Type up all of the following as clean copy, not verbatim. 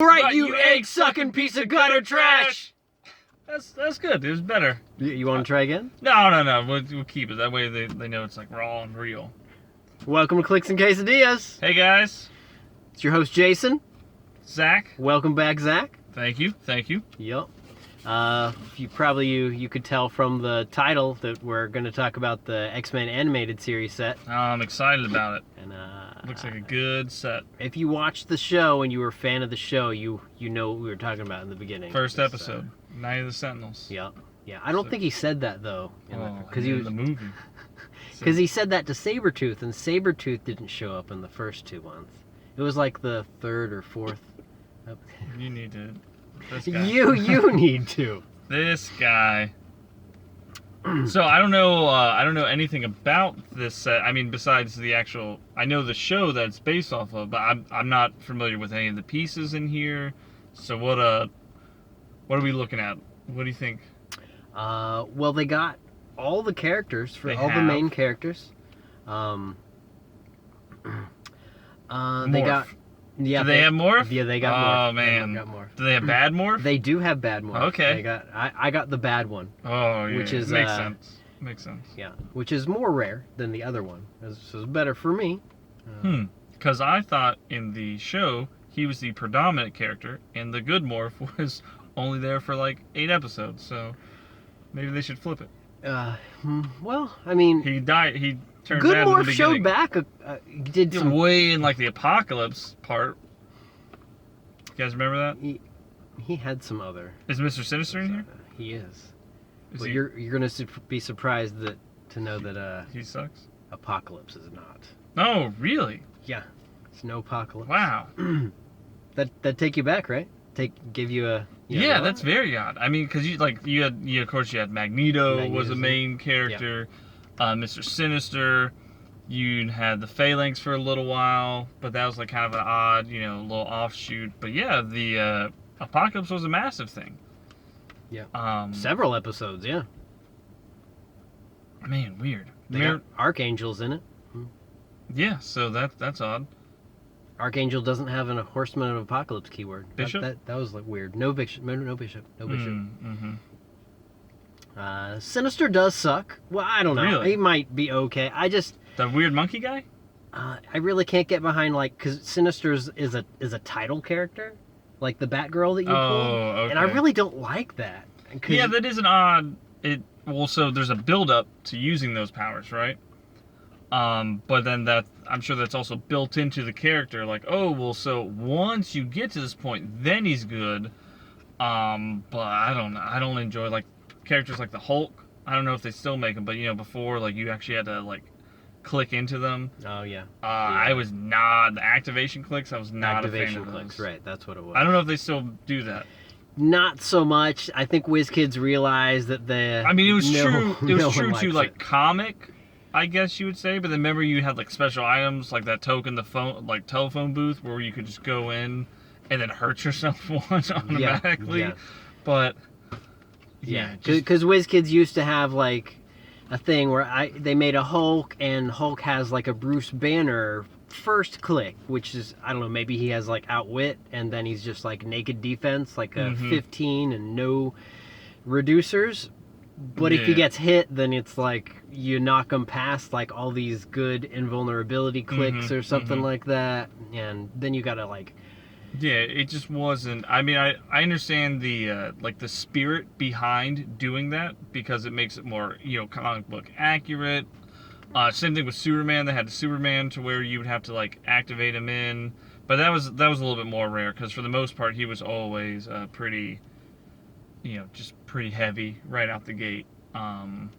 Right, you egg-sucking piece of gutter trash! That's good. It was better. You want to try again? No. We'll keep it. That way they know it's like raw and real. Welcome to Clicks and Quesadillas. Hey guys. It's your host, Jason. Zach. Welcome back, Zach. Thank you. Yep. You could tell from the title that we're going to talk about the X-Men animated series set. I'm excited about it. And looks like a good set. If you watched the show and you were a fan of the show, you know what we were talking about in the beginning. First episode, Night of the Sentinels. Yeah. I don't think he said that though, because he was in the movie. Because he said that to Sabretooth, and Sabretooth didn't show up in the first 2 months. It was like the third or fourth. You need to. You need to. This guy. So I don't know anything about this set. I mean, besides the actual, I know the show that it's based off of, but I'm not familiar with any of the pieces in here. So what are we looking at? What do you think? Well, they got all the characters for the main characters. They got. Yeah, do they have Morph? Yeah, they got Morph. Oh man, they got Morph. Do they have Bad Morph? They do have Bad Morph. Okay. I got the bad one. Oh yeah. Which is makes sense. Yeah, which is more rare than the other one. This is better for me. Because I thought in the show he was the predominant character, and the good Morph was only there for like 8 episodes. So maybe they should flip it. Well, I mean, he died. He turned Good bad Morph in the showed beginning. back. Did some way in like the apocalypse part. You guys remember that? He had some other. Is Mr. Sinister in here? He is. Is But he? you're gonna be surprised to know that He sucks. Apocalypse is not. No, really? Yeah, it's no Apocalypse. Wow. That take you back, right? Give you a. Yeah, that's very odd. I mean, because you of course you had Magneto was the main character, Mr. Sinister. You had the Phalanx for a little while, but that was like kind of an odd, little offshoot. But yeah, the Apocalypse was a massive thing. Yeah. Several episodes, yeah. Man, weird. They got Archangel's in it. Yeah, so that's odd. Archangel doesn't have a Horseman of Apocalypse keyword. Bishop? That was like weird. No bishop. No bishop. Mm-hmm. Sinister does suck. Well, I don't know. Really? He might be okay. The weird monkey guy? I really can't get behind because Sinister is a title character, like the Batgirl that you pull, okay. and I really don't like that. Yeah, that is an odd. So there's a build up to using those powers, right? But then I'm sure that's also built into the character. Like, so once you get to this point, then he's good. But I don't know. I don't enjoy like characters like the Hulk. I don't know if they still make them, but before like you actually had to like click into them. Oh yeah. I was not the activation clicks. I was not a fan of activation clicks. those. Right, that's what it was. I don't know if they still do that. Not so much. I think WizKids realized that it was true. It was true to like it. comic, I guess you would say. But then remember, you had like special items like that token, the phone, like telephone booth, where you could just go in and then hurt yourself once automatically. Yeah. But because WizKids used to have like a thing where they made a Hulk, and Hulk has like a Bruce Banner first click, which is, I don't know, maybe he has like outwit, and then he's just like naked defense, like a 15 and no reducers. But if he gets hit, then it's like you knock him past like all these good invulnerability clicks or something like that, and then you gotta like. Yeah, it just wasn't. I mean, I understand the like the spirit behind doing that, because it makes it more comic book accurate. Same thing with Superman. They had the Superman to where you would have to like activate him in, but that was a little bit more rare, because for the most part he was always pretty, just pretty heavy right out the gate. But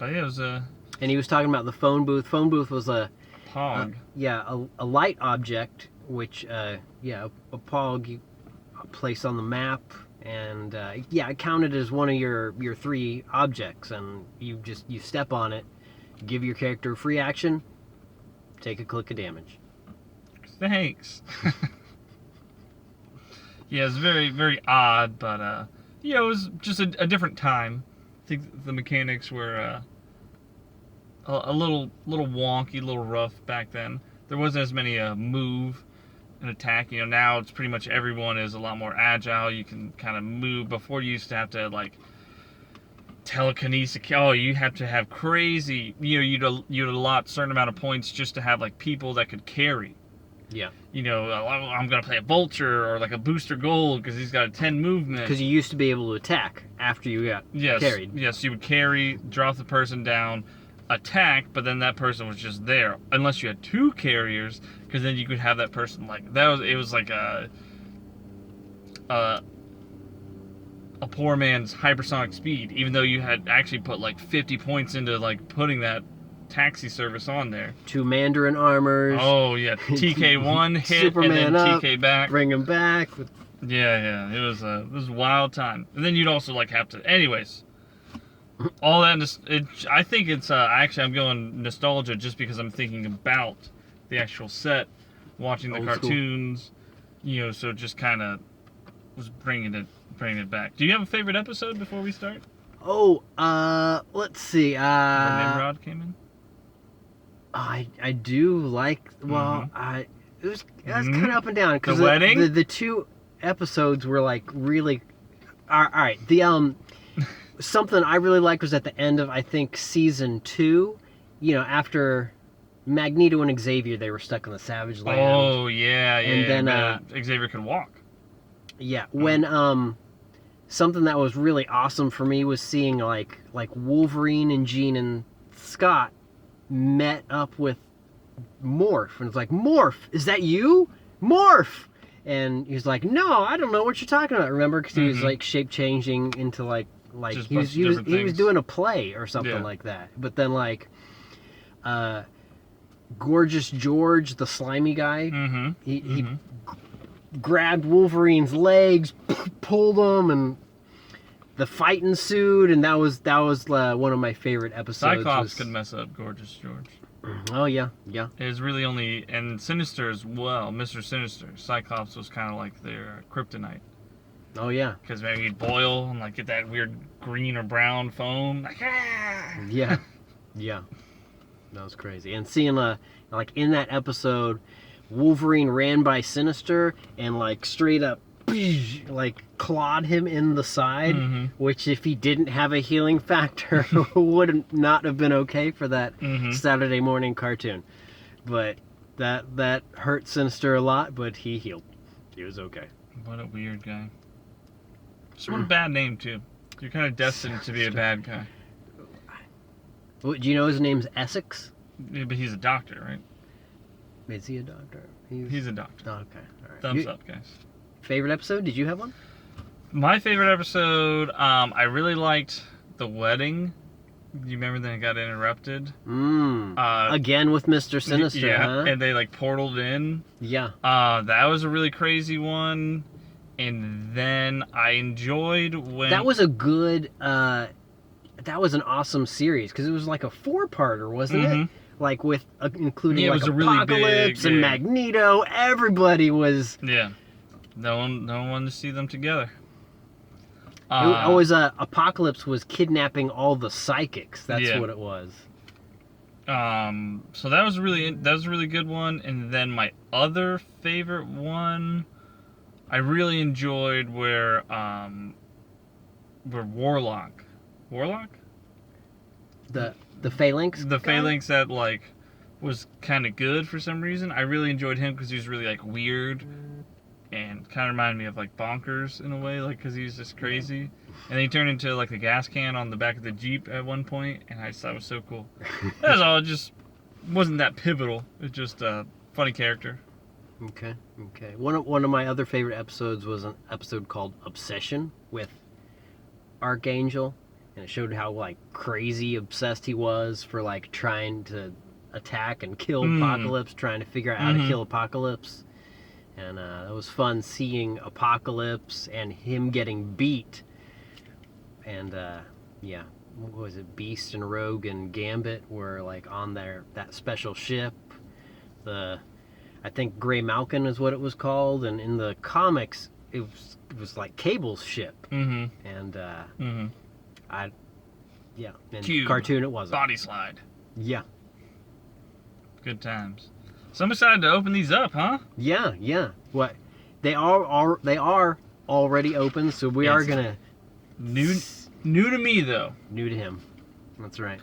yeah, it was a. And he was talking about the phone booth. Phone booth was a Pog. A light object, which a Pog you place on the map. And it counted as one of your 3 objects, and you step on it, give your character a free action, take a click of damage. Thanks. Yeah, it's very, very odd, but it was just a different time. I think the mechanics were a little wonky, a little rough back then. There wasn't as many move and attack. Now it's pretty much everyone is a lot more agile. You can kind of move. Before you used to have to like telekinesis. Oh, you have to have crazy. You'd allot a certain amount of points just to have like people that could carry. Yeah. I'm gonna play a vulture or like a booster gold because he's got a 10 movement. Because you used to be able to attack after you got carried. Yes, you would carry, drop the person down, attack, but then that person was just there. Unless you had 2 carriers, because then you could have that person like it was like a poor man's hypersonic speed. Even though you had actually put like 50 points into like putting that taxi service on there. 2 Mandarin armors. Oh yeah, TK1 hit Superman and then up, TK back. Bring him back. Yeah. It was a wild time. And then you'd also like have to. Anyways, all that. I think it's actually I'm going nostalgia just because I'm thinking about the actual set, watching the cartoons. So just kind of was bringing it back. Do you have a favorite episode before we start? Oh, let's see. Where Nimrod came in. I do like. Well, it was kind of up and down because the wedding. The 2 episodes were like really. All right. The something I really liked was at the end of I think season 2. After Magneto and Xavier, they were stuck in the Savage Land. Oh yeah. And then Xavier could walk. Yeah. When something that was really awesome for me was seeing like Wolverine and Jean and Scott met up with Morph, and it's like, Morph, is that you? Morph! And he's like, no, I don't know what you're talking about. Remember, because he was like shape changing into like he was doing a play or something like that. But then like Gorgeous George, the slimy guy, he grabbed Wolverine's legs, pulled him, and the fight ensued, and that was one of my favorite episodes. Cyclops could mess up Gorgeous George. Oh yeah. It was really only, and Sinister as well, Mr. Sinister. Cyclops was kind of like their kryptonite. Oh yeah. Because maybe he'd boil and like get that weird green or brown foam. Like, ah! Yeah. That was crazy. And seeing like in that episode, Wolverine ran by Sinister and like straight up like clawed him in the side, which if he didn't have a healing factor would not have been okay for that Saturday morning cartoon. But that hurt Sinister a lot, but he healed. He was okay. What a weird guy. Just what a bad name too. You're kind of destined to be a bad guy. Do you know his name's Essex? Yeah, but he's a doctor, right? Is he a doctor? He's a doctor. Oh, okay. All right. Thumbs up, guys. Favorite episode? Did you have one? My favorite episode, I really liked the wedding. You remember that it got interrupted? Again with Mr. Sinister, huh? And they like portaled in. Yeah. That was a really crazy one. And then I enjoyed when... That was a good... that was an awesome series, because it was like a 4-parter, wasn't it? Like with including like Apocalypse and Magneto. Everybody was... Yeah. No one wanted to see them together. Apocalypse was kidnapping all the psychics. That's what it was. So that was a really good one. And then my other favorite one, I really enjoyed where Warlock, the Phalanx, Phalanx that like was kind of good for some reason. I really enjoyed him because he was really like weird. And kind of reminded me of like Bonkers in a way, like because he was just crazy. And then he turned into like the gas can on the back of the Jeep at one point, and I just thought it was so cool. That's all. It just wasn't that pivotal. It's just a funny character. Okay. One of my other favorite episodes was an episode called Obsession with Archangel, and it showed how like crazy obsessed he was for like trying to attack and kill Apocalypse, trying to figure out how to kill Apocalypse. And it was fun seeing Apocalypse and him getting beat. And what was it? Beast and Rogue and Gambit were like on that special ship. I think Grey Malkin is what it was called. And in the comics, it was like Cable's ship. And in Cube, cartoon it wasn't. Body slide. Yeah. Good times. So I'm excited to open these up, huh? Yeah. What? They are already open, so we are gonna. New to me though. New to him. That's right.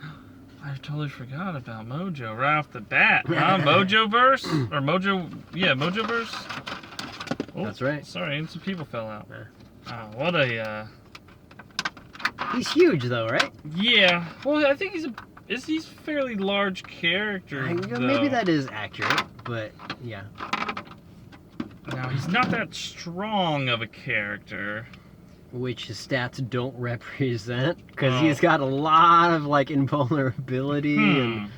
I totally forgot about Mojo right off the bat, huh? Mojoverse? Or Mojoverse? Oh, That's right. Sorry, and some people fell out. Yeah. Oh, what a, He's huge though, right? Yeah. Well, I think he's a fairly large character, though. Maybe that is accurate, but yeah. Now, he's not that strong of a character. Which his stats don't represent, because he's got a lot of, like, invulnerability and...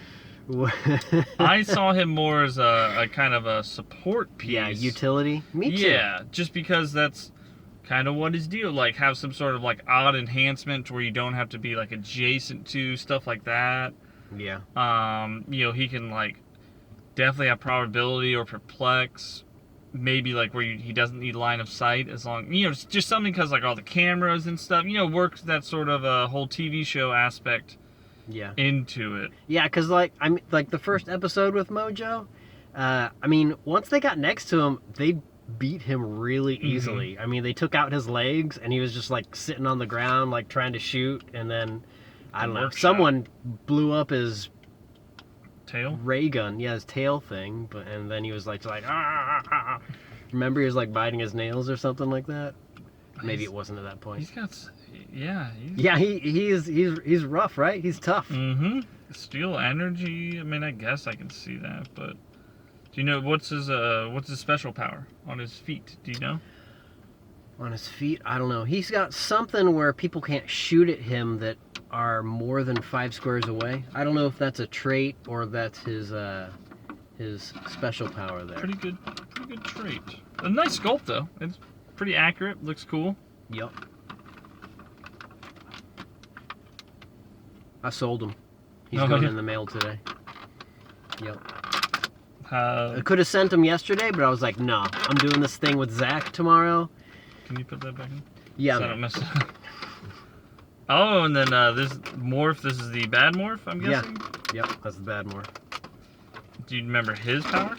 I saw him more as a kind of a support piece. Yeah, utility. Me too. Yeah, just because that's kind of what his deal. Like, have some sort of, like, odd enhancement where you don't have to be, like, adjacent to, stuff like that. Yeah. You know, he can, like, definitely have probability or perplex. Maybe, like, where he doesn't need line of sight as long... You know, it's just something because, like, all the cameras and stuff, you know, works that sort of a whole TV show aspect into it. Yeah, because, like, the first episode with Mojo, I mean, once they got next to him, they beat him really easily. I mean, they took out his legs, and he was just, like, sitting on the ground, like, trying to shoot, and then, I don't know, someone blew up his... tail? Ray gun, his tail thing, and then he was like ah. Remember he was like biting his nails or something like that. Maybe it wasn't at that point. He's got, yeah. He's rough, right? He's tough. Steel energy. I mean, I guess I can see that, but do you know what's his special power on his feet? Do you know? On his feet, I don't know. He's got something where people can't shoot at him that are more than 5 squares away. I don't know if that's a trait or that's his special power there. Pretty good trait. A nice sculpt though. It's pretty accurate. Looks cool. Yep. I sold him. He's going in the mail today. Yep. I could have sent him yesterday, but I was like, no, I'm doing this thing with Zach tomorrow. Can you put that back in? Yeah. So I don't mess it up. Oh, and then this morph, this is the bad morph, I'm guessing? Yeah. Yep, that's the bad morph. Do you remember his power?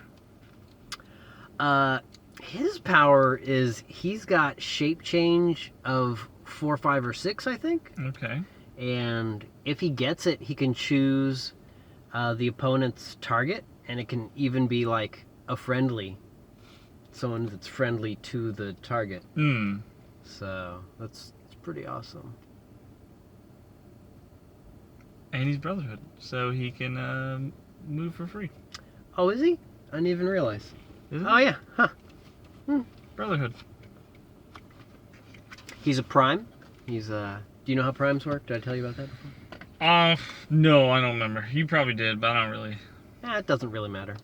His power is he's got shape change of 4, 5, or 6, I think. Okay. And if he gets it, he can choose the opponent's target, and it can even be like a friendly. Someone that's friendly to the target. So that's pretty awesome. And he's Brotherhood, so he can move for free. Oh, is he? I didn't even realize. Is he? Oh yeah, huh? Brotherhood. He's a prime. He's Do you know how primes work? Did I tell you about that before? No, I don't remember. You probably did, but I don't really. It doesn't really matter.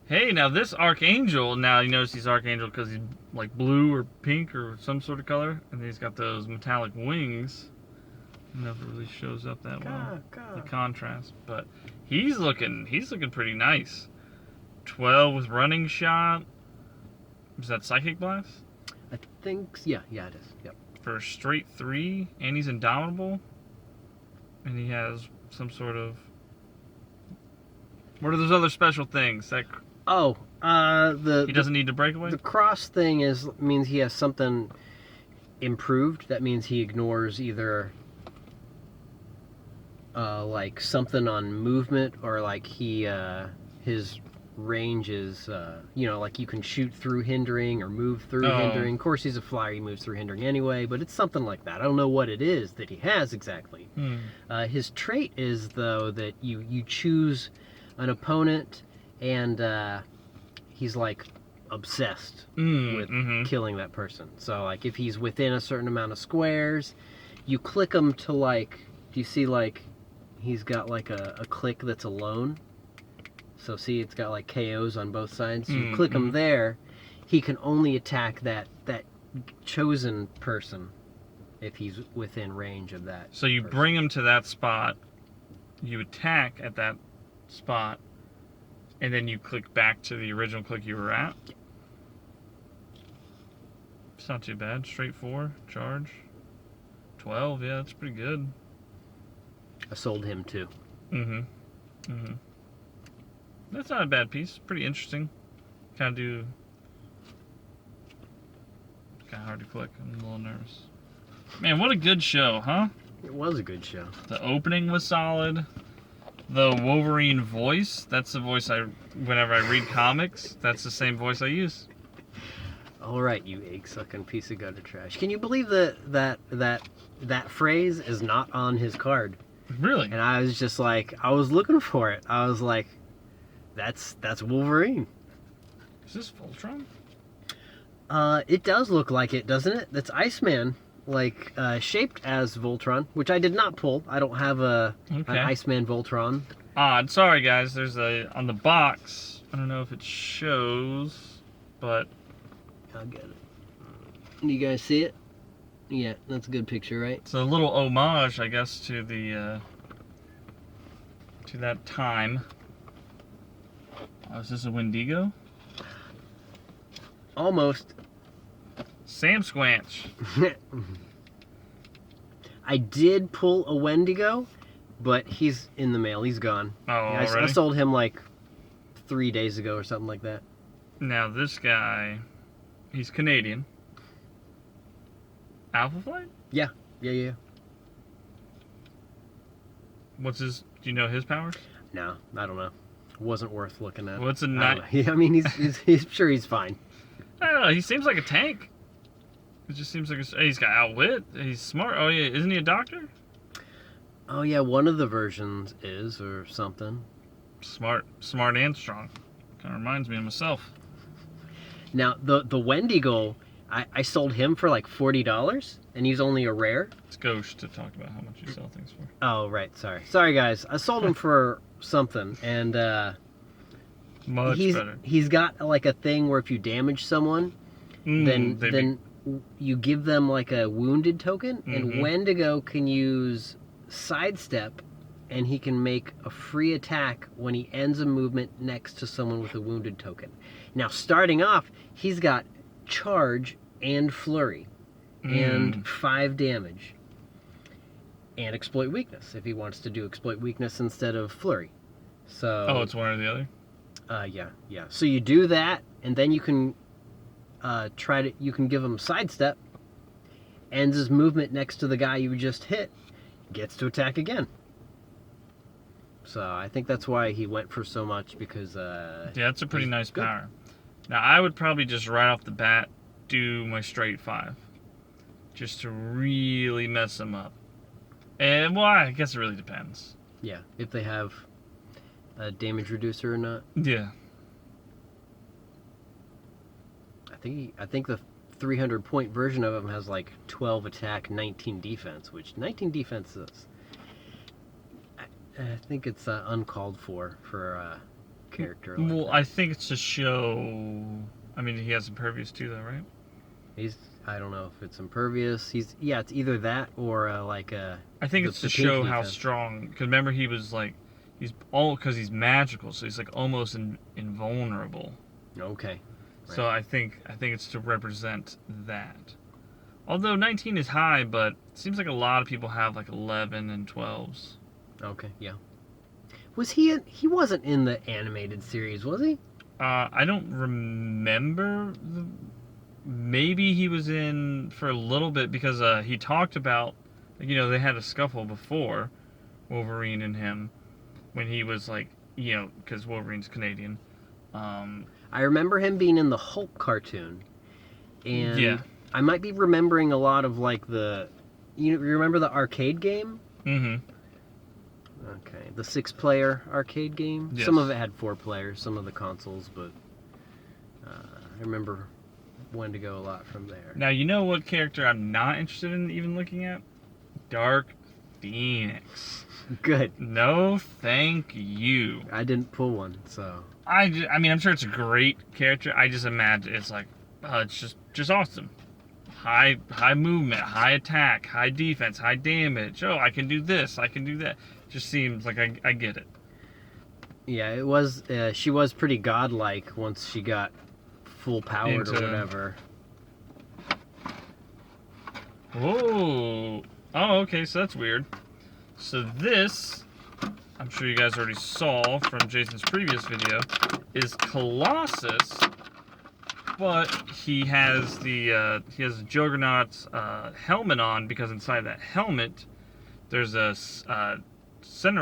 Hey, now this Archangel, now you notice he's Archangel because he's like blue or pink or some sort of color, and then he's got those metallic wings. I don't know if it really shows up that well, the contrast, but he's looking pretty nice. 12 with running shot. Is that Psychic Blast? I think, yeah, it is. Yep. For a straight 3, and he's indomitable, and he has some sort of. What are those other special things that? He doesn't need to break away? The cross thing means he has something improved. That means he ignores either like something on movement, or like his range is like you can shoot through hindering or move through hindering. Of course he's a flyer, he moves through hindering anyway, but it's something like that. I don't know what it is that he has exactly. His trait is though that you choose an opponent, and he's like obsessed with killing that person. So like if he's within a certain amount of squares, you click him to like, do you see like he's got like a click that's alone? So see, it's got like KOs on both sides. So you click him there, he can only attack that chosen person if he's within range of that. So you bring him to that spot, you attack at that spot, and then you click back to the original click you were at. It's not too bad. Straight 4, charge. 12, yeah, that's pretty good. I sold him too. That's not a bad piece. Pretty interesting. Kind of hard to click. I'm a little nervous. Man, what a good show, huh? It was a good show. The opening was solid. The Wolverine voice, that's the voice whenever I read comics, that's the same voice I use. All right, you egg-sucking piece of gutter trash. Can you believe that phrase is not on his card? Really? And I was just like, I was looking for it. I was like, that's Wolverine. Is this Voltron? It does look like it, doesn't it? That's Iceman, like shaped as Voltron, which I did not pull. I don't have an Iceman Voltron. Sorry guys, there's on the box. I don't know if it shows, but I'll get it. You guys see it? Yeah, that's a good picture, right? It's a little homage, I guess, to that time. Oh, is this a Wendigo? Almost. Sam Squanch. I did pull a Wendigo, but he's in the mail. He's gone. Oh, yeah, already? I sold him like 3 days ago or something like that. Now this guy, he's Canadian. Alpha Flight? Yeah. Do you know his powers? No, I don't know. Wasn't worth looking at. What's a I mean, he's sure he's fine. I don't know. He seems like a tank. It just seems like he's got outwit. He's smart. Oh yeah, isn't he a doctor? Oh yeah, one of the versions is or something. Smart and strong. Kind of reminds me of myself. Now the Wendigo, I sold him for like $40, and he's only a rare. It's gauche to talk about how much you sell things for. Oh right, sorry guys. I sold him for something, and much better. He's got like a thing where if you damage someone, then you give them like a wounded token, and Wendigo can use sidestep, and he can make a free attack when he ends a movement next to someone with a wounded token. Now, starting off, he's got charge and flurry, and 5 damage, and exploit weakness if he wants to do exploit weakness instead of flurry. So it's one or the other. Yeah. So you do that, and then you can you can give him sidestep, ends his movement next to the guy you just hit, gets to attack again. So I think that's why he went for so much, because yeah, it's a pretty nice power. Now I would probably just right off the bat do my straight 5, just to really mess him up. And well, I guess it really depends. Yeah, if they have a damage reducer or not. Yeah. I think the 300-point version of him has like 12 attack, 19 defense, which 19 defense is. I think it's uncalled for a character like that. I think it's to show. I mean, he has impervious too, though, right? I don't know if it's impervious. It's either that or I think it's to show how strong. Because remember, he was like, because he's magical, so he's like almost invulnerable. Okay. Right. So I think it's to represent that. Although 19 is high, but it seems like a lot of people have like 11 and 12s. Okay, yeah. Was he wasn't in the animated series, was he? I don't remember. Maybe he was in for a little bit because he talked about, they had a scuffle before, Wolverine and him, when he was like, because Wolverine's Canadian. I remember him being in the Hulk cartoon, and yeah. I might be remembering a lot of like you remember the arcade game? Mm-hmm. Okay, the 6-player arcade game. Yes. Some of it had 4 players, some of the consoles, but I remember Wendigo a lot from there. Now, you know what character I'm not interested in even looking at? Dark Phoenix. Good. No, thank you. I didn't pull one, so. I mean, I'm sure it's a great character. I just imagine it's like, it's just awesome. High movement, high attack, high defense, high damage. Oh, I can do this, I can do that. Just seems like I get it. Yeah, it was. She was pretty godlike once she got full powered or whatever. Oh, okay, so that's weird. So this, I'm sure you guys already saw from Jason's previous video, is Colossus, but he has the Juggernaut's helmet on, because inside that helmet there's a Sidorak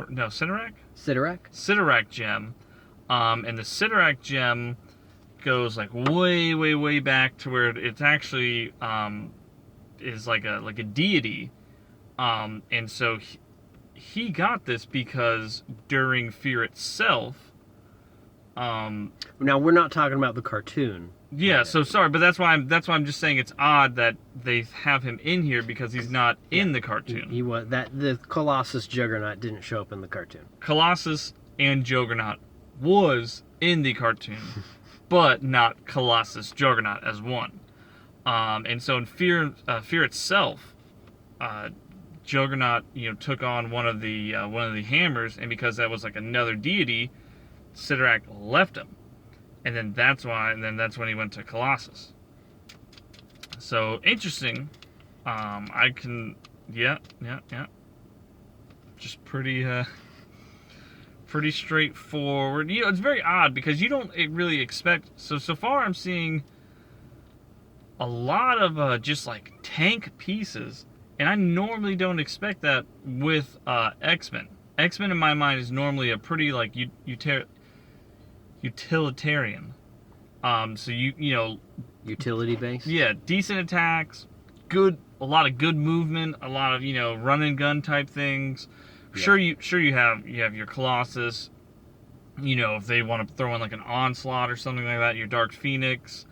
gem, and the Sidorak gem goes like way back to where it's actually is like a deity, and so he got this because during Fear itself. Now we're not talking about the cartoon. Yeah, so sorry, but that's why I'm just saying it's odd that they have him in here, because he's not in the cartoon. He was the Colossus Juggernaut didn't show up in the cartoon. Colossus and Juggernaut was in the cartoon, but not Colossus Juggernaut as one. And so in Fear itself, Juggernaut took on one of the hammers, and because that was like another deity, Sidorak left him. And then that's when he went to Colossus. So interesting. Just pretty straightforward. It's very odd because you don't really expect. So far I'm seeing a lot of just like tank pieces, and I normally don't expect that with X-Men. X-Men in my mind is normally a pretty like utilitarian. So utility based. Yeah, decent attacks, a lot of good movement, a lot of run and gun type things. Yeah. Sure you have your Colossus. If they want to throw in like an Onslaught or something like that, your Dark Phoenix.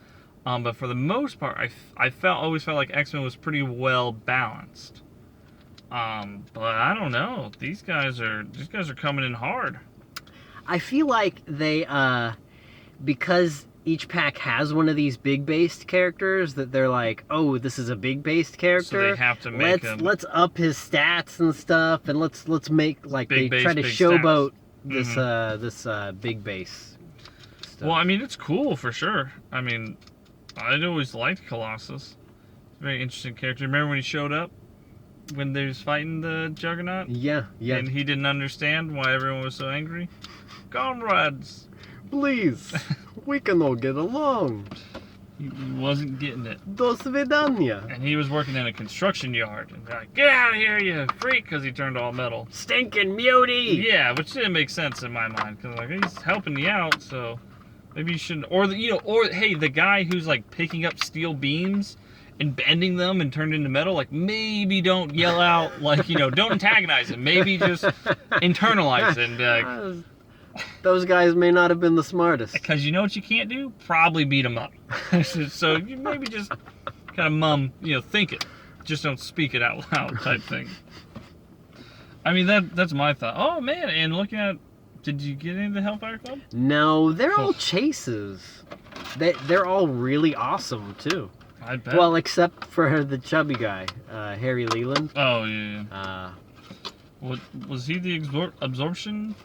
But for the most part, I always felt like X-Men was pretty well balanced. But I don't know. These guys are coming in hard. I feel like they, because each pack has one of these big based characters, that they're like, oh, this is a big based character. So they have to make let's up his stats and stuff, and let's make like big they base, try to big showboat stats. this big base stuff. Well, I mean, it's cool for sure. I mean, I'd always liked Colossus. Very interesting character. Remember when he showed up? When they was fighting the Juggernaut? Yeah. And he didn't understand why everyone was so angry? Comrades! Please, we can all get along. He wasn't getting it. Do svidanya. And he was working in a construction yard. And they're like, get out of here, you freak, because he turned all metal. Stinking mutie! Yeah, which didn't make sense in my mind, because like, he's helping you out, so maybe you shouldn't. Or hey, the guy who's like picking up steel beams and bending them and turned into metal, like maybe don't yell out, like don't antagonize him. Maybe just internalize and. Those guys may not have been the smartest. Because you know what you can't do? Probably beat them up. So you maybe just kind of think it. Just don't speak it out loud type thing. I mean, that's my thought. Oh, man, and looking at... Did you get into the Hellfire Club? No, they're all chases. They're all really awesome, too. I bet. Well, except for the chubby guy, Harry Leland. Oh, yeah. What was he the absorption?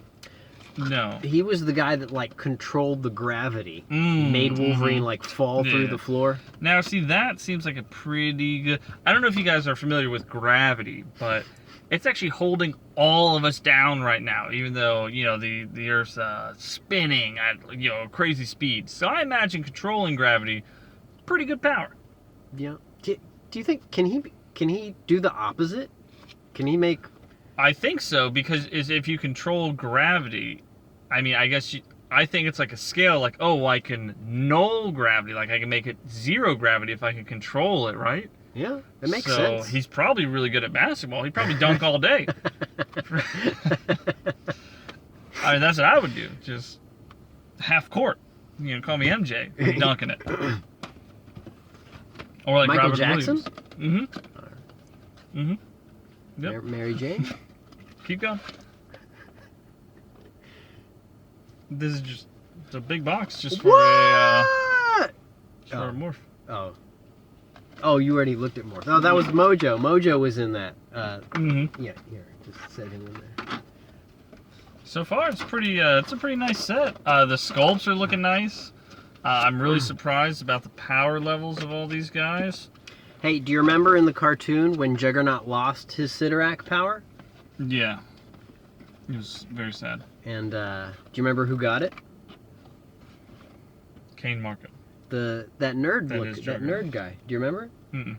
No. He was the guy that like controlled the gravity, made Wolverine like fall through the floor. Now, see, that seems like a pretty good. I don't know if you guys are familiar with gravity, but it's actually holding all of us down right now, even though the Earth's spinning at crazy speed. So I imagine controlling gravity, pretty good power. Yeah. Do you think can he do the opposite? Can he make? I think so, because if you control gravity, I mean, I think it's like a scale, like, oh, I can null gravity, like I can make it zero gravity if I can control it, right? Yeah, that makes sense. So he's probably really good at basketball. He'd probably dunk all day. I mean, that's what I would do. Just half court. Call me MJ. I'm dunking it. Or like Michael Robert Jackson? Williams. Mm-hmm. Yep. Mary Jane? Keep going. This is just a big box just for a morph. Oh, you already looked at morph. Oh, that was Mojo. Mojo was in that. Yeah, here, just set him in there. So far, it's a pretty nice set. The sculpts are looking nice. I'm really surprised about the power levels of all these guys. Hey, do you remember in the cartoon when Juggernaut lost his Sidorak power? Yeah. It was very sad. And do you remember who got it? Kane Marco. That nerd guy. Do you remember? Mm-mm.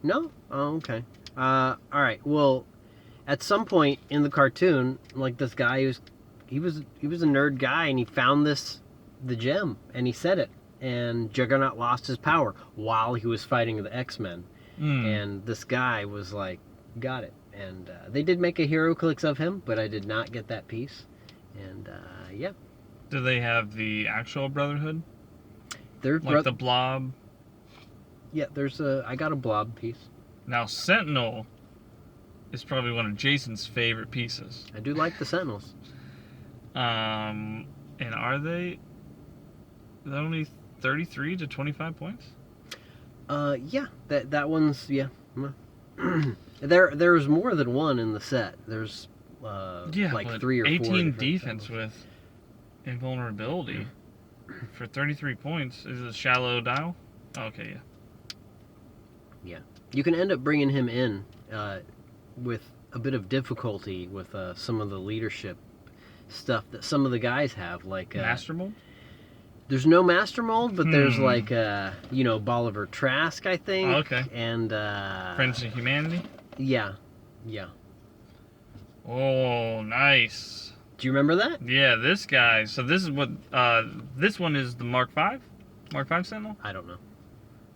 No? Oh, okay. All right. Well, at some point in the cartoon, like this guy he was a nerd guy, and he found the gem, and he said it, and Juggernaut lost his power while he was fighting the X-Men, and this guy was like, got it, and they did make a Hero Clicks of him, but I did not get that piece, and yeah. Do they have the actual Brotherhood? They're like the Blob? Yeah, I got a Blob piece. Now, Sentinel is probably one of Jason's favorite pieces. I do like the Sentinels. And are they only 33 to 25 points? Yeah, that one's, yeah. There's more than one in the set. There's like 3 or 4. 18 defense with invulnerability for 33 points. Is it a shallow dial? Oh, okay, yeah. Yeah. You can end up bringing him in with a bit of difficulty with some of the leadership stuff that some of the guys have, like Master Mold? There's no Master Mold, but there's like Bolivar Trask, I think. Oh, okay. And Friends of Humanity? Yeah. Oh, nice. Do you remember that? Yeah, this guy. So this is what this one is, the Mark V? Mark V Sentinel? I don't know.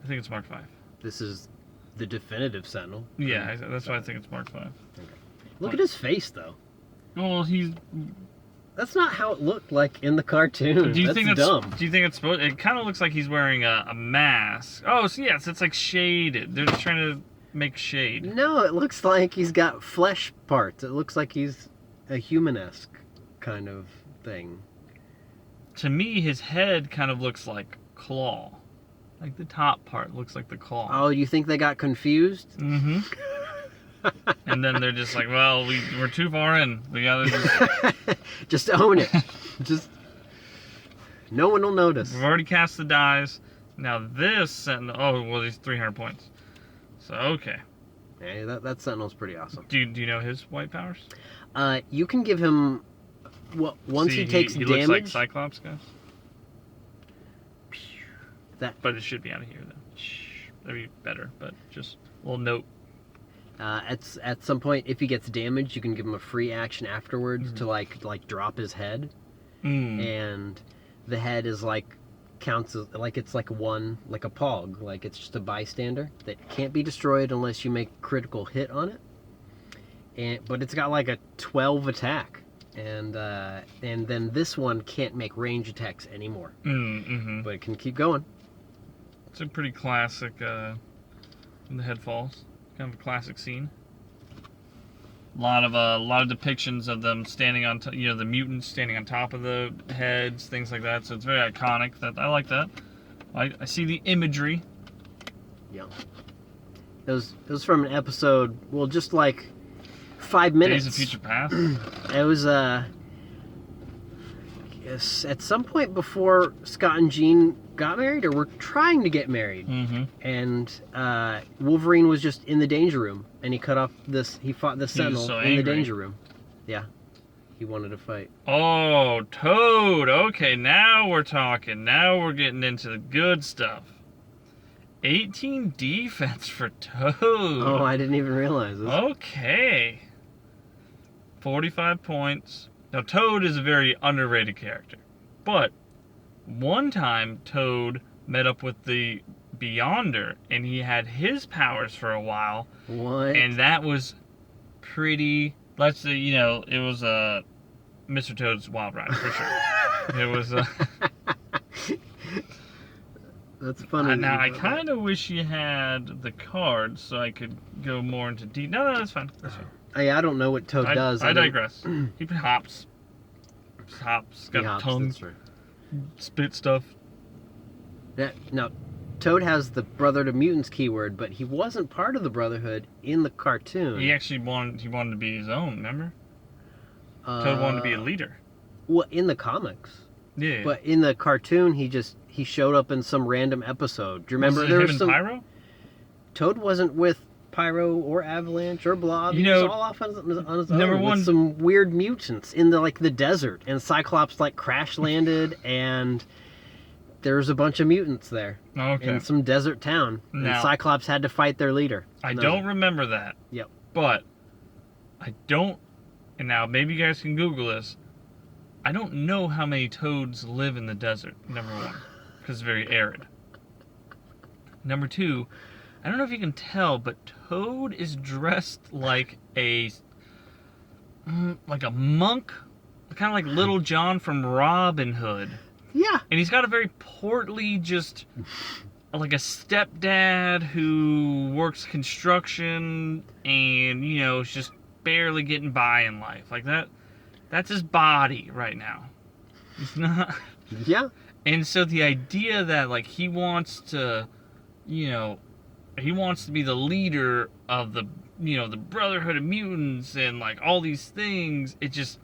I think it's Mark V. This is the definitive Sentinel. Yeah, that's why I think it's Mark V. Okay. Look at his face, though. Oh, That's not how it looked like in the cartoon. Do you that's think dumb. Do you think it's supposed? It kind of looks like he's wearing a mask. Oh, so yes, it's like shaded. They're just trying to make shade. No, it looks like he's got flesh parts. It looks like he's a human-esque kind of thing. To me, his head kind of looks like claw. Like the top part looks like the claw. Oh, you think they got confused? Mm-hmm. And then they're just like, well, we're too far in. We gotta just own it. Just no one will notice. We've already cast the dies. Now this Sentinel. Oh, well, he's 300 points. So okay. Hey, that Sentinel's pretty awesome. Do you know his white powers? You can give him. Well, once he takes he damage. looks like Cyclops, guys. But it should be out of here, though. That'd be better, but just a little note. At some point, if he gets damaged, you can give him a free action afterwards to like drop his head, and the head is counts as it's like a pog, like it's just a bystander that can't be destroyed unless you make critical hit on it. But it's got like a 12 attack, and then this one can't make range attacks anymore. But it can keep going. It's a pretty classic. When the head falls. Kind of a classic scene. A lot of depictions of them standing on, the mutants standing on top of the heads, things like that. So it's very iconic. I like that. I see the imagery. Yeah. It was from an episode. Well, just like 5 minutes. Days of Future Past. It was yes, at some point before Scott and Jean got married, or were trying to get married, and Wolverine was just in the danger room, and he fought the Sentinel in the danger room. Yeah, he wanted to fight. Oh, Toad. Okay, now we're talking. Now we're getting into the good stuff. 18 defense for Toad. Oh, I didn't even realize this. Okay. 45 points. Now, Toad is a very underrated character, but one time Toad met up with the Beyonder, and he had his powers for a while. What? And that was pretty. Let's say, it was Mr. Toad's Wild Ride for sure. It was. That's funny. Now I kind of wish you had the cards so I could go more into deep. No, that's fine. That's fine. Hey, I don't know what Toad does. I digress. He hops. Got a tongue. That's right. Spit stuff. Now, Toad has the Brother to Mutants keyword, but he wasn't part of the Brotherhood in the cartoon. He actually wanted to be his own, remember? Toad wanted to be a leader. Well, in the comics. Yeah. But in the cartoon, he showed up in some random episode. Do you remember? Was it him and Pyro? Toad wasn't with Pyro or Avalanche or Blob. You He was know, all off on his number own one- with some weird mutants in the desert, and Cyclops like crash landed, and there's a bunch of mutants there Okay. in some desert town, and Now- Cyclops had to fight their leader. I don't remember that. Yep. But I don't, and now maybe you guys can Google this. I don't know how many toads live in the desert, number one, because it's very arid. Number two, I don't know if you can tell, but Toad is dressed like a monk, kind of like Little John from Robin Hood. Yeah. And he's got a very portly, just like a stepdad who works construction and, you know, is just barely getting by in life. Like that's his body right now. He's not. Yeah. And so the idea that, like, he wants to, you know, he wants to be the leader of the, you know, the Brotherhood of Mutants and, like, all these things, it just,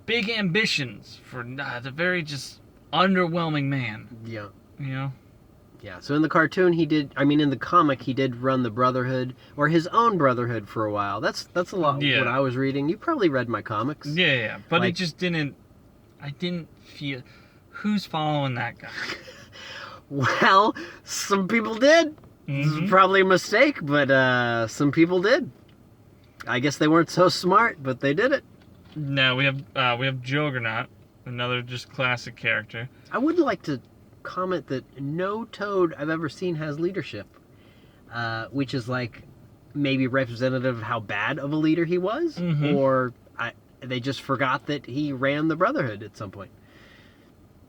big ambitions for the very just underwhelming man. Yeah. You know? Yeah, so in the cartoon in the comic he did run the Brotherhood, or his own Brotherhood for a while. That's a lot what I was reading. You probably read my comics. Yeah. But Like- it just didn't, I didn't feel, who's following that guy? Well, some people did. This Mhm. is probably a mistake, but some people did. I guess they weren't so smart, but they did it. Now we have Juggernaut, another just classic character. I would like to comment that no Toad I've ever seen has leadership, which is like maybe representative of how bad of a leader he was, Mhm. or they just forgot that he ran the Brotherhood at some point.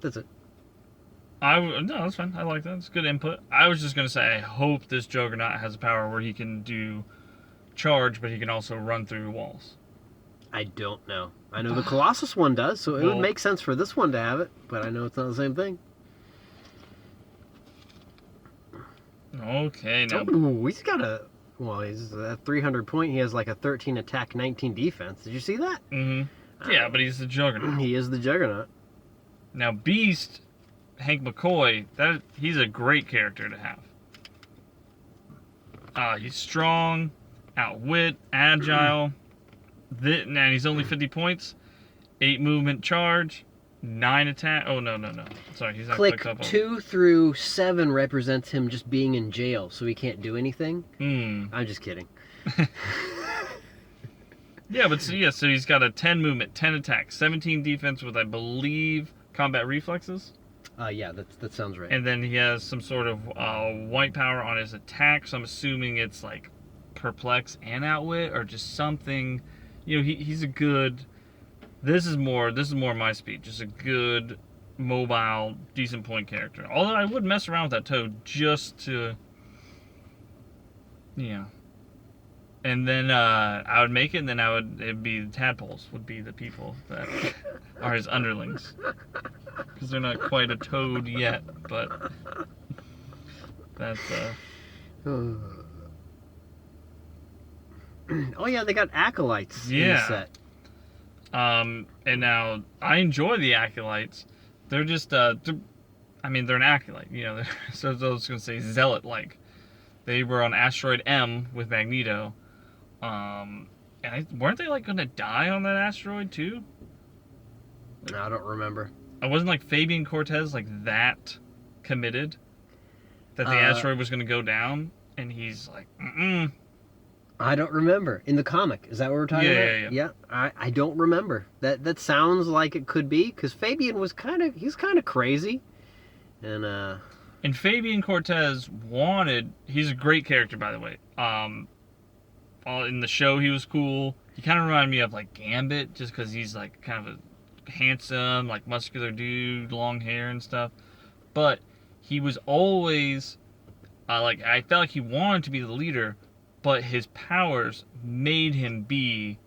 That's it. No, that's fine. I like that. It's good input. I was just gonna say, I hope this Juggernaut has a power where he can do charge, but he can also run through walls. I don't know. I know the Colossus one does, so it would Well- make sense for this one to have it, but I know it's not the same thing. Okay, now Oh, he's got he's at 300 point. He has like a 13 attack, 19 defense. Did you see that? yeah, but he's the Juggernaut. He is the Juggernaut. Now Beast, Hank McCoy, he's a great character to have. He's strong, outwit, agile, and he's only 50 points, 8 movement, charge, 9 attack. Oh no! Sorry, he's not Click clicked up. 2 through 7 represents him just being in jail, so he can't do anything. I'm just kidding. Yeah, but so he's got a 10 movement, 10 attack, 17 defense with, I believe, combat reflexes. Yeah, that sounds right. And then he has some sort of white power on his attack, so I'm assuming it's like perplex and outwit, or just something. You know, he's a good. This is more my speed. Just a good, mobile, decent point character. Although I would mess around with that Toad just to, yeah. And then I would make it, and then it'd be the tadpoles would be the people that are his underlings, because they're not quite a toad yet, but that's Oh yeah, they got acolytes in the Yeah. set. And now I enjoy the acolytes. They're just they're an acolyte, you know. So I was gonna say zealot-like. They were on asteroid M with Magneto. Weren't they like gonna die on that asteroid too? I don't remember. I wasn't like Fabian Cortez like that committed that the asteroid was gonna go down, and he's like, mm-mm. I don't remember. In the comic, is that what we're talking about? Yeah. I don't remember. That sounds like it could be, because Fabian was he's kind of crazy, and And Fabian Cortez he's a great character, by the way. In the show he was cool. He kind of reminded me of like Gambit, just because he's like kind of a handsome, like muscular dude, long hair and stuff. But he was always I felt like he wanted to be the leader, but his powers made him be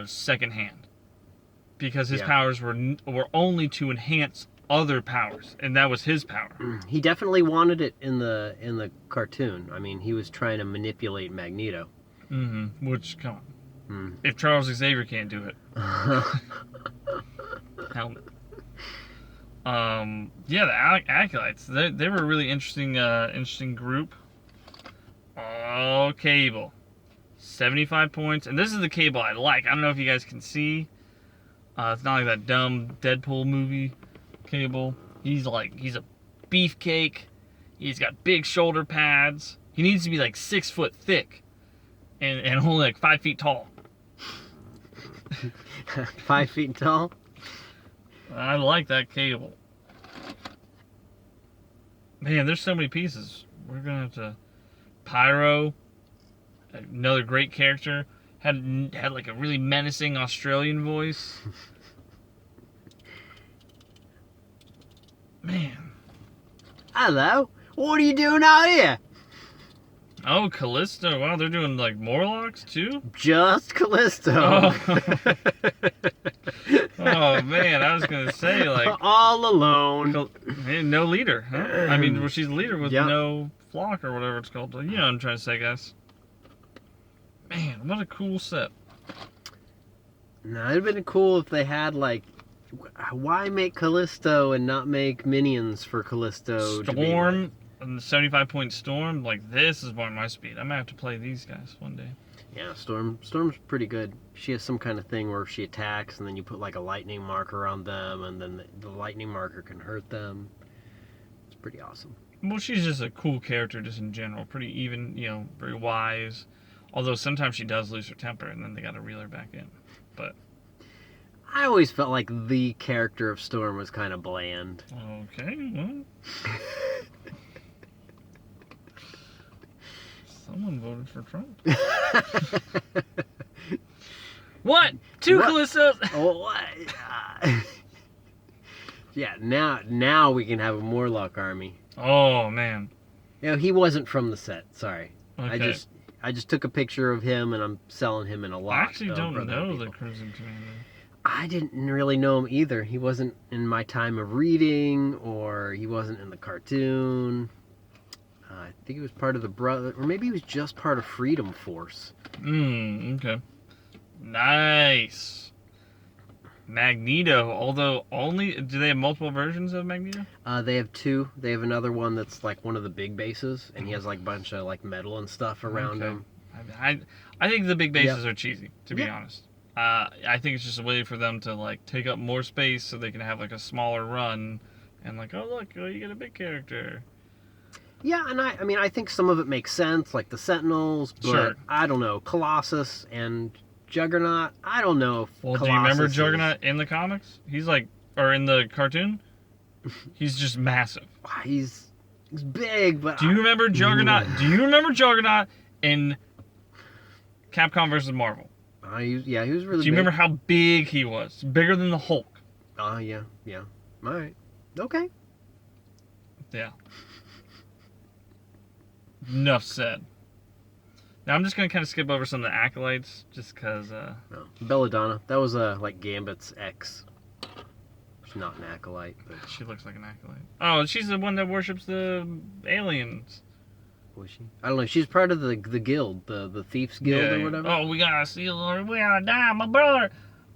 second hand, because his powers were only to enhance other powers, and that was his power. he definitely wanted it in the cartoon. I mean, he was trying to manipulate Magneto. Which, come on, if Charles Xavier can't do it, helmet. The acolytes, they were a really interesting group. Oh, Cable. 75 points. And this is the Cable I like. I don't know if you guys can see. It's not like that dumb Deadpool movie Cable. He's a beefcake. He's got big shoulder pads. He needs to be like 6 foot thick. And only like 5 feet tall. 5 feet tall? I like that Cable. Man, there's so many pieces. We're gonna have to... Pyro, another great character, had like a really menacing Australian voice. Man. Hello, what are you doing out here? Oh, Callisto. Wow, they're doing like Morlocks too? Just Callisto. Oh. Oh man, I was gonna say like all alone. No leader, huh? I mean, well, she's the leader with Yep. no flock or whatever it's called. You know what I'm trying to say, guys. Man, what a cool set. Now it'd have been cool if they had like, why make Callisto and not make minions for Callisto? Storm, and the 75-point Storm. Like this is more my speed. I might have to play these guys one day. Yeah, Storm's pretty good. She has some kind of thing where she attacks and then you put like a lightning marker on them and then the lightning marker can hurt them. It's pretty awesome. Well, she's just a cool character just in general. Pretty even, you know, very wise. Although sometimes she does lose her temper and then they gotta reel her back in. But I always felt like the character of Storm was kind of bland. okay, well. Someone voted for Trump. What? Two What? Callistos? Oh, what? Yeah, now we can have a Morlock army. Oh man. You know, he wasn't from the set. Sorry, Okay. I just took a picture of him and I'm selling him in a lot. I actually don't know the Crimson Commander. I didn't really know him either. He wasn't in my time of reading, or he wasn't in the cartoon. I think he was part of the brother, or maybe he was just part of Freedom Force. Okay. Nice. Magneto, although do they have multiple versions of Magneto? They have two. They have another one that's like one of the big bases, and he has like a bunch of like metal and stuff around him. I think the big bases are cheesy, to be honest. I think it's just a way for them to like take up more space so they can have like a smaller run, and like, oh look, you get a big character. Yeah, and I mean I think some of it makes sense, like the Sentinels, but Sure. I don't know, Colossus and Juggernaut. I don't know. If Well, Colossus do you remember is- Juggernaut in the comics? He's like, or in the cartoon, he's just massive. He's big, but Do you remember Juggernaut? Do you remember Juggernaut in Capcom versus Marvel? he was really. Do you remember how big he was? Bigger than the Hulk. Oh yeah. All right. Okay. Yeah. Enough said. Now I'm just gonna kind of skip over some of the acolytes, just because. No. Belladonna. That was like Gambit's ex. She's not an acolyte, but She looks like an acolyte. Oh, she's the one that worships the aliens. was she? I don't know. She's part of the guild, the Thieves Guild or whatever. Oh, we gotta steal or we gotta die. My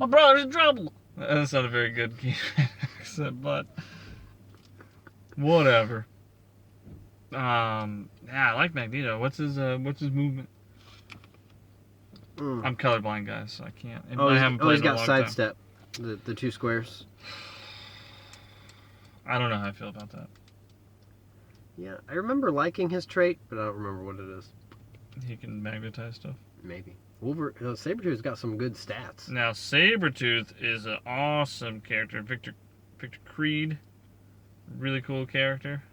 brother's in trouble. That's not a very good accent, but whatever. Yeah, I like Magneto. What's his movement? I'm colorblind, guys, so I can't. And I haven't played he's in a got long time. sidestep. The two squares. I don't know how I feel about that. Yeah, I remember liking his trait, but I don't remember what it is. He can magnetize stuff. Maybe. Sabretooth's got some good stats. Now, Sabretooth is an awesome character. Victor Creed. Really cool character.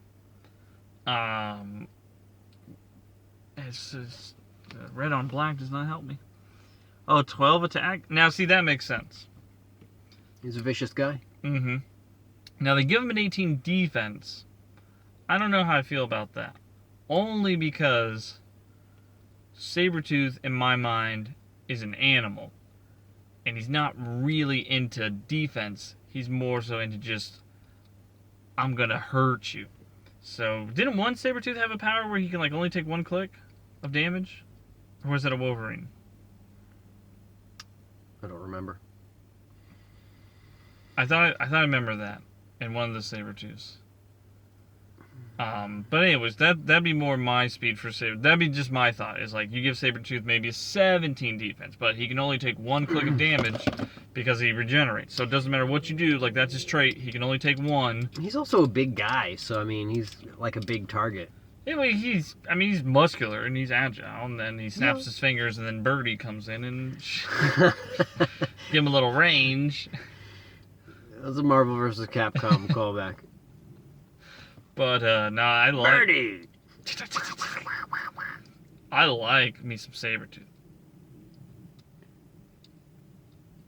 It's just, red on black does not help me. Oh, 12 attack? Now, see, that makes sense. He's a vicious guy. Mm-hmm. Now, they give him an 18 defense. I don't know how I feel about that. Only because Sabretooth, in my mind, is an animal. And he's not really into defense. He's more so into just, I'm gonna hurt you. So, didn't one Sabretooth have a power where he can like only take one click of damage? Or was it a Wolverine? I don't remember. I thought I remember that in one of the Sabretooths. But anyways, that'd be more my speed for Saber. That'd be just my thought. Is like you give Sabretooth maybe a 17 defense, but he can only take 1 click of damage because he regenerates. So it doesn't matter what you do. Like that's his trait. He can only take 1. He's also a big guy, so I mean he's like a big target. Anyway, he's muscular and he's agile, and then he snaps his fingers, and then Birdie comes in and give him a little range. That was a Marvel vs. Capcom callback. But no, I like Birdie. I like me some Sabretooth.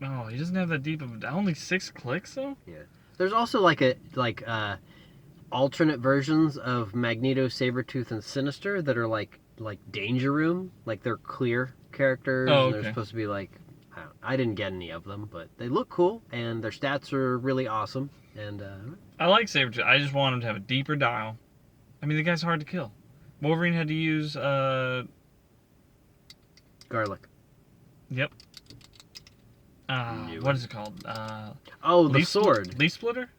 Oh, he doesn't have that deep of only 6 clicks though? Yeah. There's also like alternate versions of Magneto, Sabretooth, and Sinister that are like Danger Room. Like they're clear characters. Oh, And okay. they're supposed to be like I didn't get any of them, but they look cool and their stats are really awesome. And I like Sabretooth. I just want him to have a deeper dial. I mean, the guy's hard to kill. Wolverine had to use garlic. Yep. What is it called? The sword. Leaf splitter?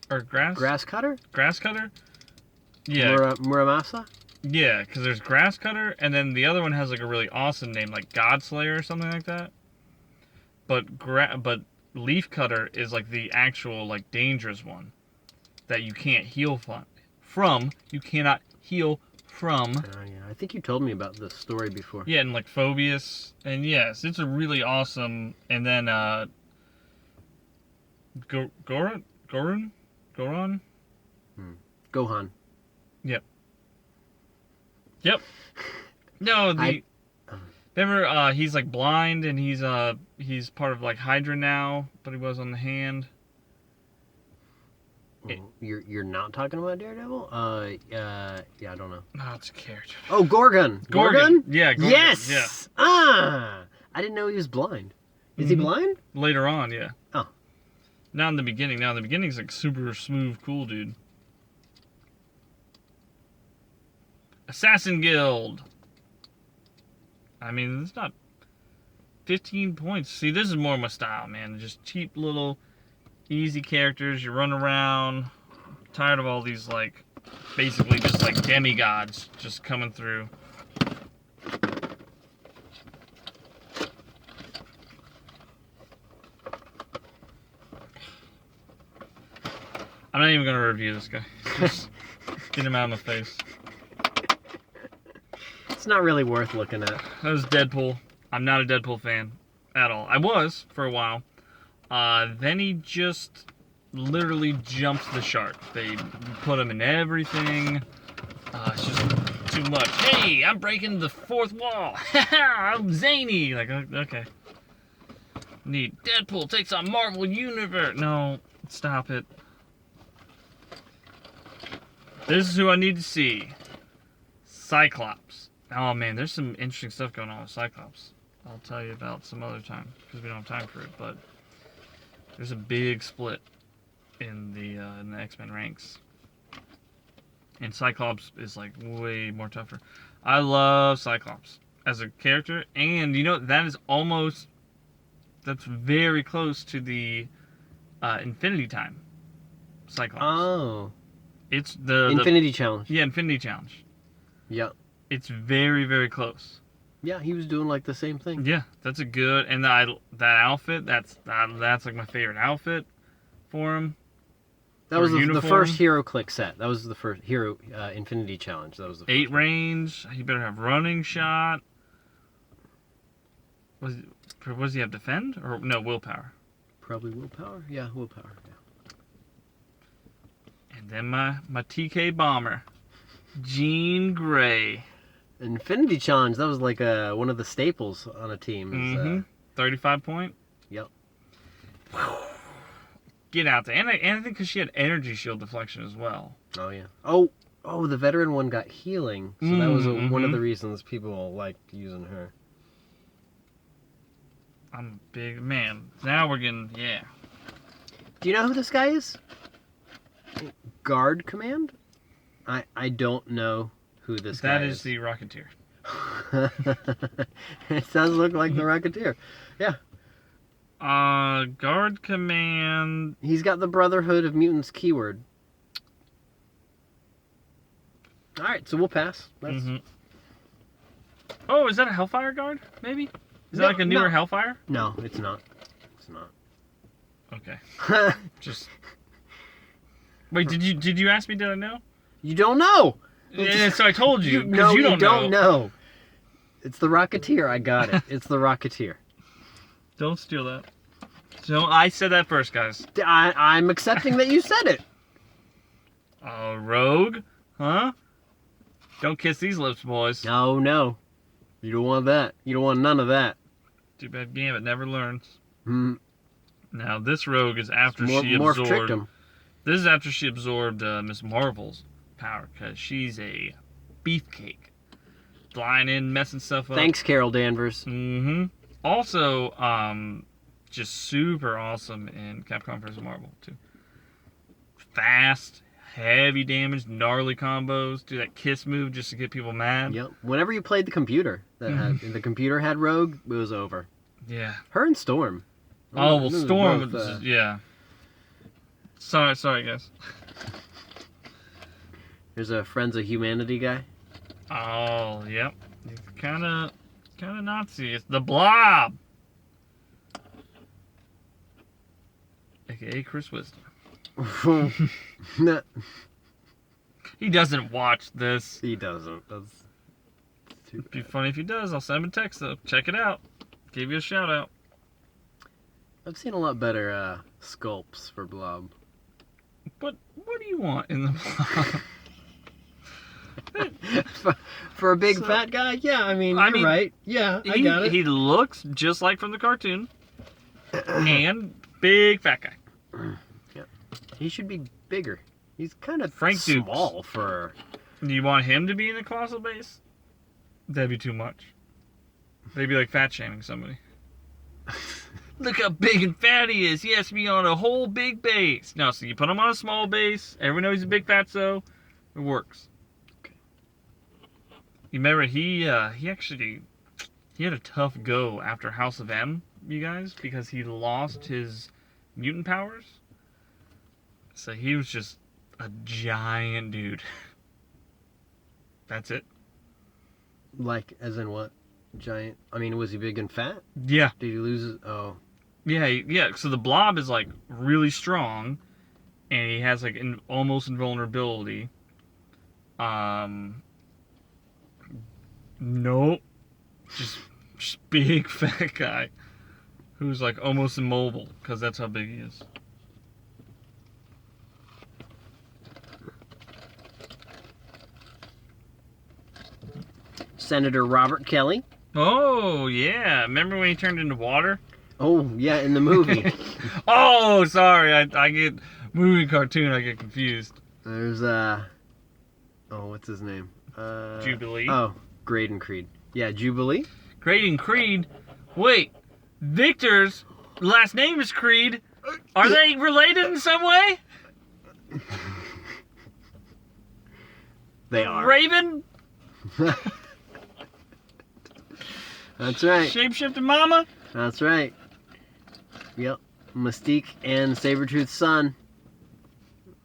Or Grass cutter? Grass cutter? Yeah. Muramasa? Yeah, because there's grass cutter, and then the other one has like a really awesome name, like Godslayer or something like that. But leaf cutter is like the actual like dangerous one that you can't heal from. You cannot heal from. Yeah, I think you told me about this story before. Yeah, and like Phobius, and yes, it's a really awesome. And then Goron. Gohan. Yep. No, remember he's like blind and he's part of like Hydra now, but he was on the hand. You're not talking about Daredevil? Yeah, I don't know. No, it's a character. Oh, Gorgon. Gorgon? Yeah, Gorgon. Yes. Yeah. I didn't know he was blind. Is he blind? Later on, yeah. Oh. Not in the beginning. Now in the beginning he's like super smooth, cool dude. Assassin Guild. I mean, it's not 15 points. See, this is more my style, man. Just cheap little easy characters. You run around. I'm tired of all these like basically just like demigods just coming through. I'm not even gonna review this guy. Just get him out of my face. It's not really worth looking at. That was Deadpool. I'm not a Deadpool fan at all. I was for a while. Then he just literally jumps the shark. They put him in everything. It's just too much. Hey, I'm breaking the fourth wall. I'm zany. Like, okay. Need Deadpool takes on Marvel Universe. No, stop it. This is who I need to see. Cyclops. Oh man, there's some interesting stuff going on with Cyclops. I'll tell you about some other time because we don't have time for it. But there's a big split in the X-Men ranks, and Cyclops is like way more tougher. I love Cyclops as a character, and you know that's very close to the Infinity Time Cyclops. Oh. It's the Infinity Challenge. Yeah, Infinity Challenge. Yeah. It's very, very close. Yeah, he was doing like the same thing. Yeah, that's a good, and that outfit, that's like my favorite outfit for him. That was the first Hero Click set. That was the first Hero Infinity Challenge. That was the first 8 range. He better have running shot. Was he have defend or no willpower? Probably willpower. Yeah, willpower. Yeah. And then my TK bomber, Jean Grey. Infinity Challenge. That was like one of the staples on a team. 35 point. Yep. Get out there, and I think because she had energy shield deflection as well. Oh yeah. Oh, the veteran one got healing, so that was one of the reasons people liked using her. I'm a big man. Now we're getting Do you know who this guy is? Guard Command? I don't know who this guy is. That is the Rocketeer. It does look like the Rocketeer. Yeah. Guard Command. He's got the Brotherhood of Mutants keyword. All right, so we'll pass. That's... Mm-hmm. Oh, is that a Hellfire Guard? Maybe. Is that No, like a newer no. Hellfire? No, it's not. It's not. Okay. Just. Wait, did you ask me? Did I know? You don't know. Yeah, so I told you. No, you you don't know. It's the Rocketeer. I got it. It's the Rocketeer. Don't steal that. So I said that first, guys. I'm accepting that you said it. Rogue? Huh? Don't kiss these lips, boys. No. You don't want that. You don't want none of that. Too bad Gambit never learns. Hmm. Now, this Rogue is after she Morph tricked absorbed... him. This is after she absorbed Miss Marvel's power, because she's a beefcake. Flying in, messing stuff up. Thanks, Carol Danvers. Mm-hmm. Also, just super awesome in Capcom vs. Marvel, too. Fast, heavy damage, gnarly combos. Do that kiss move just to get people mad. Yep. Whenever you played the computer, the computer had Rogue, it was over. Yeah. Her and Storm. Oh, well, It was Storm, both, yeah. Sorry, guys. There's a Friends of Humanity guy. Oh, yep. He's kind of Nazi. It's the Blob. AKA Chris Wisdom. No, He doesn't watch this. he doesn't. That's too It'd be bad. funny if he does. I'll send him a text, though. Check it out. Give you a shout out. I've seen a lot better sculpts for Blob. But what do you want in the Blob? For a big fat guy, yeah. I mean, you're right. Yeah, I got it. He looks just like from the cartoon. And big fat guy. Yeah. He should be bigger. He's kind of Frank small for. Do you want him to be in the colossal base? That'd be too much. They'd be like fat shaming somebody. Look how big and fat he is. He has to be on a whole big base. No, so you put him on a small base. Everyone knows he's a big fatso. It works. Okay. You remember he actually had a tough go after House of M, you guys, because he lost his mutant powers. So he was just a giant dude. That's it. Like, as in what? Giant? I mean, was he big and fat? Yeah. Did he lose his. Oh. Yeah. So the Blob is like really strong, and he has like almost invulnerability. Nope. Just big fat guy who's like almost immobile because that's how big he is. Senator Robert Kelly. Oh yeah, remember when he turned into water? Oh, yeah, in the movie. Oh, sorry, I get movie cartoon. I get confused. There's, oh, what's his name? Jubilee. Oh, Graydon Creed. Yeah, Jubilee. Graydon Creed. Wait, Victor's last name is Creed. Are they related in some way? They are. Raven? That's right. Shapeshifting Mama? That's right. Yep. Mystique and Sabretooth's son.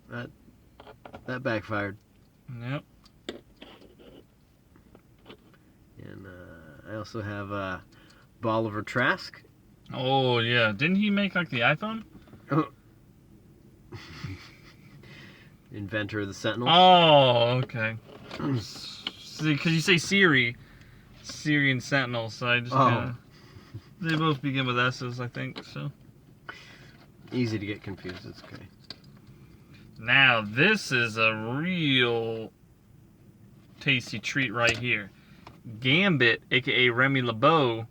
That backfired. Yep. And I also have Bolivar Trask. Oh, yeah. Didn't he make, like, the iPhone? Inventor of the Sentinel. Oh, okay. See, because you say Siri and Sentinel, so I just kinda... They both begin with S's, I think, so... Easy to get confused, it's okay. Now, this is a real tasty treat right here. Gambit, aka Remy LeBeau.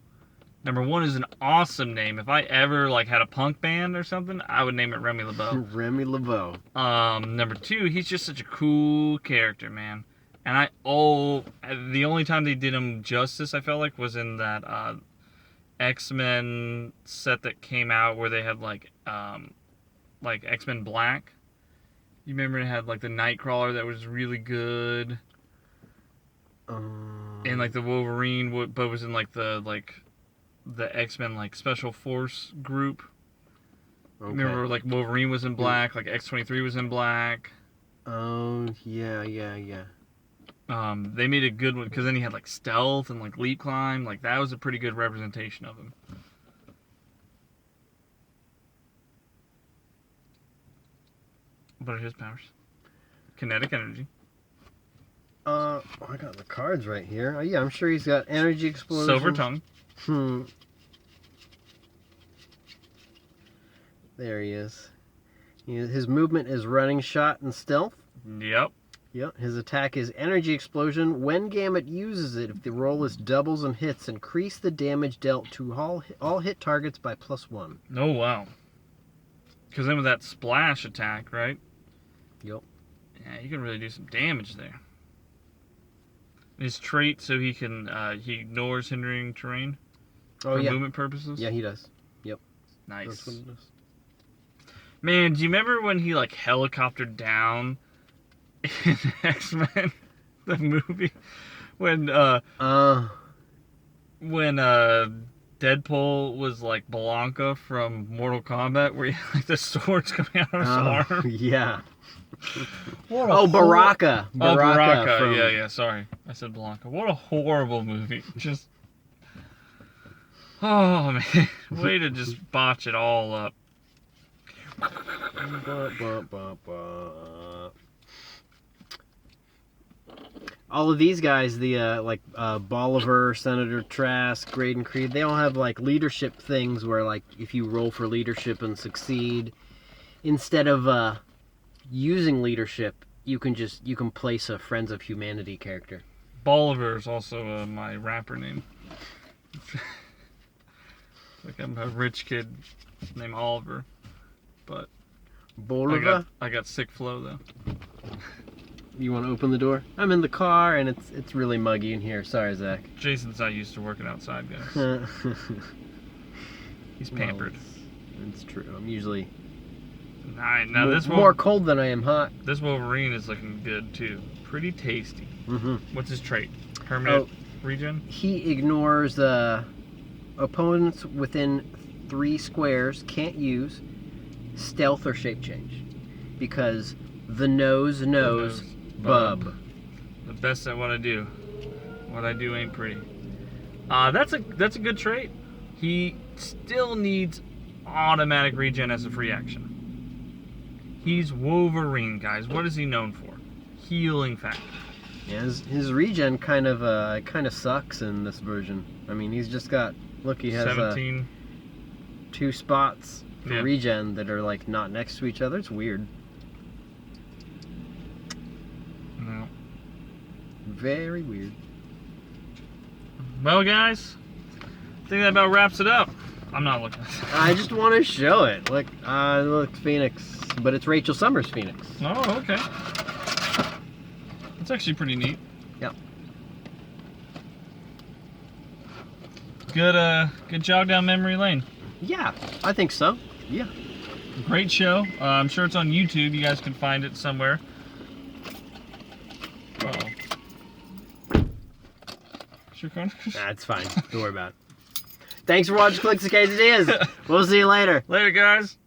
Number one is an awesome name. If I ever like had a punk band or something, I would name it Remy LeBeau. Remy LeBeau. Number two, he's just such a cool character, man. And the only time they did him justice, I felt like, was in that X-Men set that came out where they had like X-Men Black. You remember it had like the Nightcrawler that was really good. And like the Wolverine, but was in like the X-Men like Special Force group. Okay. Remember like Wolverine was in black, like X-23 was in black. Oh, yeah. They made a good one because then he had like stealth and like leap climb. Like that was a pretty good representation of him. What are his powers? Kinetic energy. I got the cards right here. Oh, yeah, I'm sure he's got energy explosion. Silver tongue. There he is. His movement is running, shot, and stealth. Yep. Yep. His attack is energy explosion. When Gambit uses it, if the roll is doubles and hits, increase the damage dealt to all hit targets by +1. Oh wow. Because then with that splash attack, right? Yep. Yeah, you can really do some damage there. His trait, so he ignores hindering terrain for movement purposes. Yeah, he does. Yep. Nice. That's what it does. Man, do you remember when he like helicoptered down in X-Men, the movie, when Deadpool was like Blanca from Mortal Kombat, where he had like the swords coming out of his arm? Yeah. Baraka. Baraka. Baraka. Yeah. Sorry, I said Blanca. What a horrible movie. Just. Oh man, way to just botch it all up. All of these guys, the Bolivar, Senator Trask, Graydon Creed, they all have like leadership things where like if you roll for leadership and succeed, instead of using leadership, you can place a Friends of Humanity character. Bolivar is also my rapper name. Like I'm a rich kid named Oliver, but Bolivar. I got sick flow though. You want to open the door? I'm in the car and it's really muggy in here. Sorry, Zach. Jason's not used to working outside, guys. He's pampered. Well, it's true. I'm usually more cold than I am hot. This Wolverine is looking good too. Pretty tasty. Mm-hmm. What's his trait? Permanent regen? He ignores opponents within 3 squares can't use stealth or shape change because the nose knows bub. The best at what I do. What I do ain't pretty. That's a good trait. He still needs automatic regen as a free action. He's Wolverine, guys. What is he known for? Healing factor. Yeah, his regen kind of sucks in this version. I mean, he's just got he has 17. 2 spots for regen that are like not next to each other. It's weird. No. Very weird. Well, guys, I think that about wraps it up. I'm not looking. I just want to show it. Look, Phoenix, but it's Rachel Summers' Phoenix. Oh, okay. That's actually pretty neat. Yep. Good jog down memory lane. Yeah, I think so. Yeah. Great show. I'm sure it's on YouTube. You guys can find it somewhere. Uh-oh. Sure, Connor? Nah, it's fine. Don't worry about it. Thanks for watching Clicks and Quesadillas. We'll see you later. Later, guys.